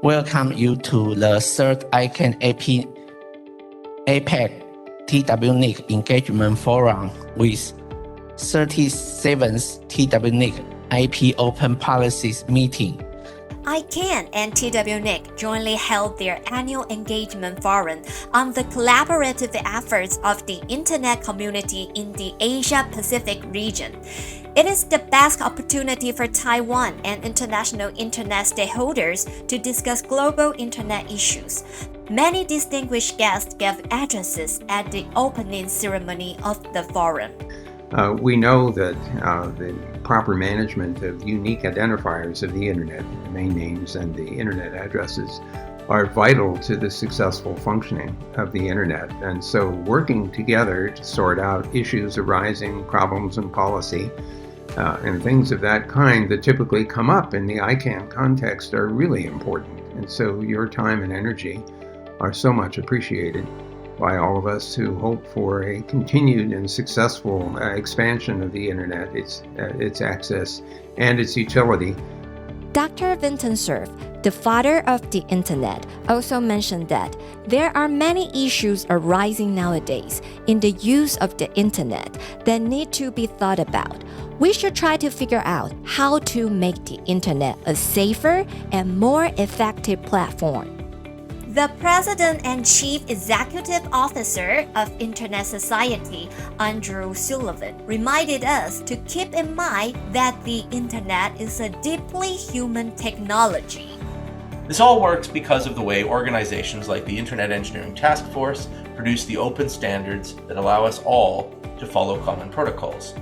welcome you to the third ICANN APAC TWNIC Engagement Forum with 37th TWNIC IP Open Policies Meeting. ICANN and TWNIC jointly held their annual engagement forum on the collaborative efforts of the Internet community in the Asia-Pacific region. It is the best opportunity for Taiwan and international Internet stakeholders to discuss global Internet issues. Many distinguished guests gave addresses at the opening ceremony of the forum. We know that the proper management of unique identifiers of the Internet, domain names and the Internet addresses, are vital to the successful functioning of the Internet. And so working together to sort out issues arising, problems in policy, and things of that kind that typically come up in the ICANN context are really important. And so your time and energy are so much appreciated by all of us who hope for a continued and successful expansion of the Internet, its access, and its utility. Dr. Vinton Cerf, the father of the Internet, also mentioned that there are many issues arising nowadays in the use of the Internet that need to be thought about. We should try to figure out how to make the Internet a safer and more effective platform. The President and Chief Executive Officer of Internet Society, Audrey Sullivan, reminded us to keep in mind that the Internet is a deeply human technology. This all works because of the way organizations like the Internet Engineering Task Force produce the open standards that allow us all to follow common protocols.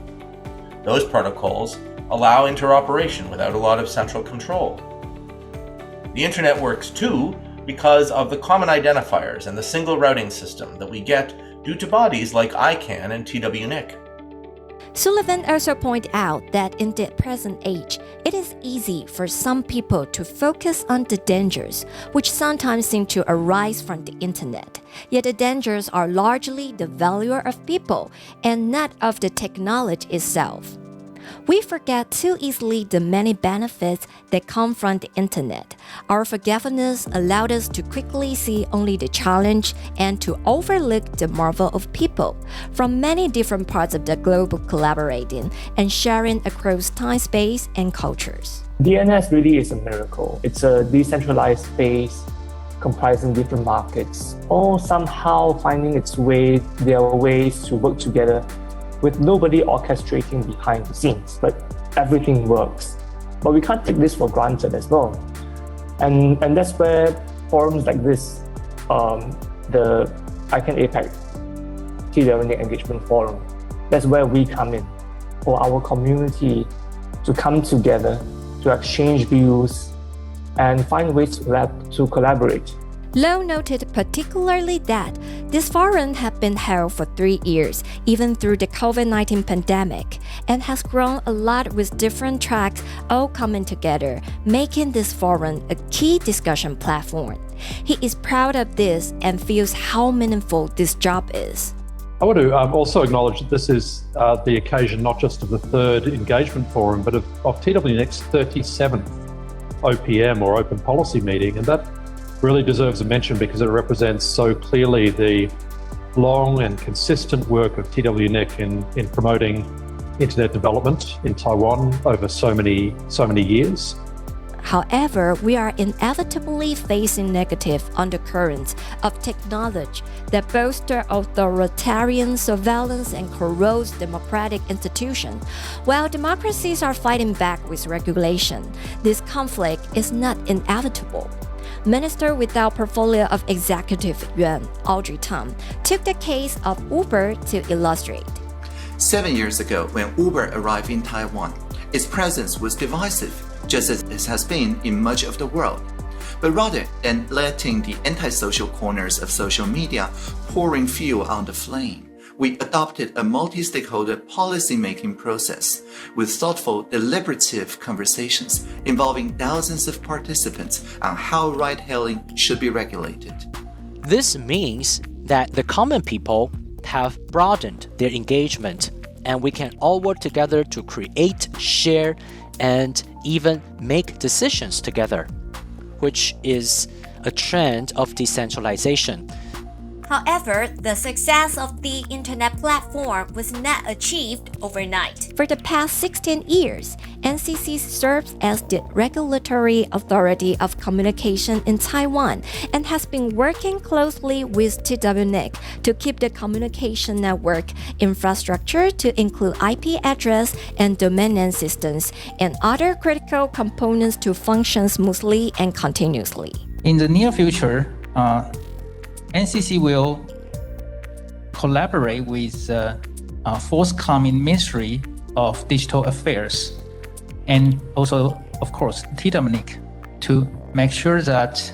Those protocols allow interoperation without a lot of central control. The Internet works too because of the common identifiers and the single routing system that we get due to bodies like ICANN and TWNIC. Sullivan also pointed out that in the present age, it is easy for some people to focus on the dangers, which sometimes seem to arise from the Internet. Yet the dangers are largely the failure of people and not of the technology itself. We forget too easily the many benefits that come from the Internet. Our forgetfulness allowed us to quickly see only the challenge and to overlook the marvel of people from many different parts of the globe collaborating and sharing across time, space, and cultures. DNS really is a miracle. It's a decentralized space comprising different markets, all somehow finding their ways to work together with nobody orchestrating behind the scenes, but everything works. But we can't take this for granted as well. And that's where forums like this, the ICANN APAC TWNIC Engagement Forum, that's where we come in, for our community to come together, to exchange views, and find ways to collaborate. Low noted particularly that this forum had been held for 3 years, even through the COVID-19 pandemic, and has grown a lot with different tracks all coming together, making this forum a key discussion platform. He is proud of this and feels how meaningful this job is. I want to also acknowledge that this is the occasion not just of the third engagement forum, but of TWNIC's 37th OPM or Open Policy Meeting, and that really deserves a mention because it represents so clearly the long and consistent work of TWNIC in promoting Internet development in Taiwan over so many years. However, we are inevitably facing negative undercurrents of technology that bolster authoritarian surveillance and corrodes democratic institutions. While democracies are fighting back with regulation, this conflict is not inevitable. Minister without portfolio of Executive Yuan, Audrey took the case of Uber to illustrate. 7 years ago, when Uber arrived in Taiwan, its presence was divisive, just as it has been in much of the world. But rather than letting the antisocial corners of social media pouring fuel on the flame, we adopted a multi-stakeholder policy-making process with thoughtful, deliberative conversations involving thousands of participants on how ride-hailing should be regulated. This means that the common people have broadened their engagement, and we can all work together to create, share, and even make decisions together. which is a trend of decentralization. However, the success of the internet platform was not achieved overnight. For the past 16 years, NCC serves as the regulatory authority of communication in Taiwan and has been working closely with TWNIC to keep the communication network infrastructure to include IP address and domain name systems and other critical components to function smoothly and continuously. In the near future, NCC will collaborate with the forthcoming Ministry of Digital Affairs and also, of course, TWNIC to make sure that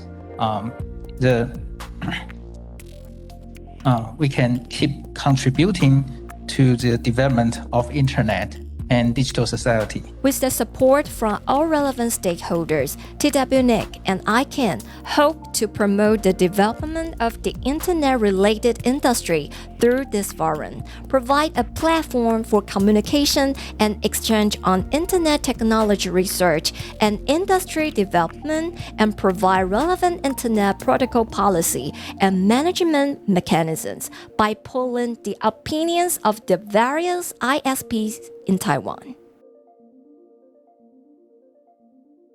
we can keep contributing to the development of internet and digital society. With the support from all relevant stakeholders, TWNIC and ICANN hope to promote the development of the internet-related industry through this forum, provide a platform for communication and exchange on internet technology research and industry development, and provide relevant internet protocol policy and management mechanisms by pulling the opinions of the various ISPs in Taiwan.